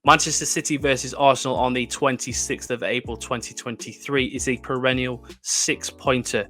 Manchester City versus Arsenal on the 26th of April 2023 is a perennial 6-pointer,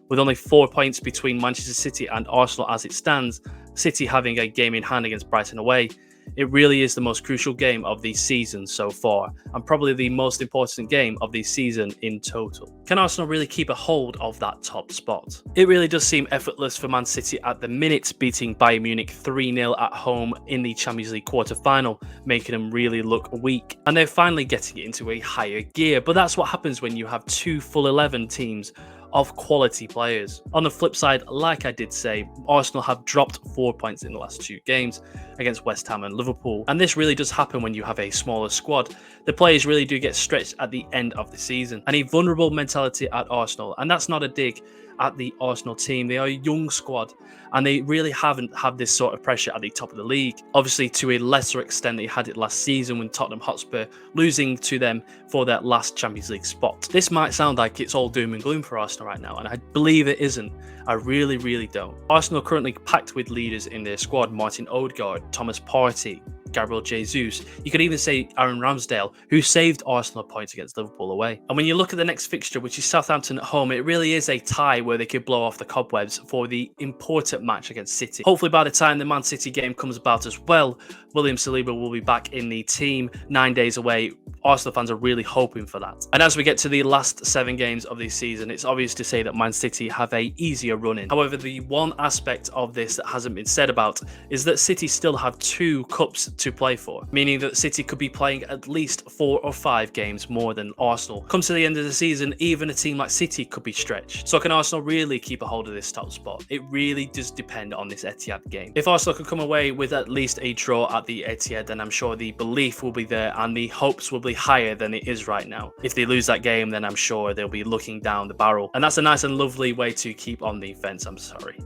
with only 4 points between Manchester City and Arsenal as it stands, City having a game in hand against Brighton away. It really is the most crucial game of the season so far, and probably the most important game of the season in total. Can Arsenal really keep a hold of that top spot? It really does seem effortless for Man City at the minute, beating Bayern Munich 3-0 at home in the Champions League quarter-final, making them really look weak. And they're finally getting it into a higher gear, but that's what happens when you have two full 11 teams of quality players. On the flip side, like I did say, Arsenal have dropped 4 points in the last 2 games against West Ham and Liverpool. And this really does happen when you have a smaller squad. The players really do get stretched at the end of the season. And a vulnerable mentality at Arsenal. And that's not a dig at the Arsenal team. They are a young squad and they really haven't had this sort of pressure at the top of the league. Obviously, to a lesser extent, they had it last season when Tottenham Hotspur losing to them for their last Champions League spot. This might sound like it's all doom and gloom for Arsenal right now, and I believe it isn't. I really don't. Arsenal are currently packed with leaders in their squad: Martin Odegaard, Thomas Partey, Gabriel Jesus. You could even say Aaron Ramsdale, who saved Arsenal points against Liverpool away. And when you look at the next fixture, which is Southampton at home, it really is a tie where they could blow off the cobwebs for the important match against City. Hopefully by the time the Man City game comes about as well, William Saliba will be back in the team 9 days away. Arsenal fans are really hoping for that. And as we get to the last 7 games of this season, it's obvious to say that Man City have a easier run in. However, the one aspect of this that hasn't been said about is that City still have 2 cups to play for, meaning that City could be playing at least 4 or 5 games more than Arsenal. Come to the end of the season, even a team like City could be stretched. So can Arsenal really keep a hold of this top spot? It really does depend on this Etihad game. If Arsenal can come away with at least a draw at the Etihad, then I'm sure the belief will be there and the hopes will be higher than it is right now. If they lose that game, then I'm sure they'll be looking down the barrel, and that's a nice and lovely way to keep on the fence. I'm sorry.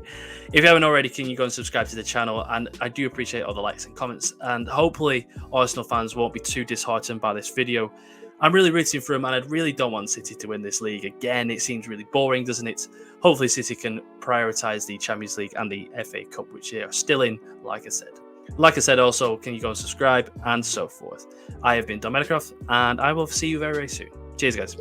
If you haven't already, can you go and subscribe to the channel? And I do appreciate all the likes and comments, and hopefully Arsenal fans won't be too disheartened by this video. I'm really rooting for them, and I really don't want City to win this league again. It seems really boring, doesn't it? Hopefully City can prioritise the Champions League and the FA Cup, which they are still in, like I said. Like I said, also, can you go and subscribe and so forth. I have been Dom Meadowcroft, and I will see you very, very soon. Cheers, guys.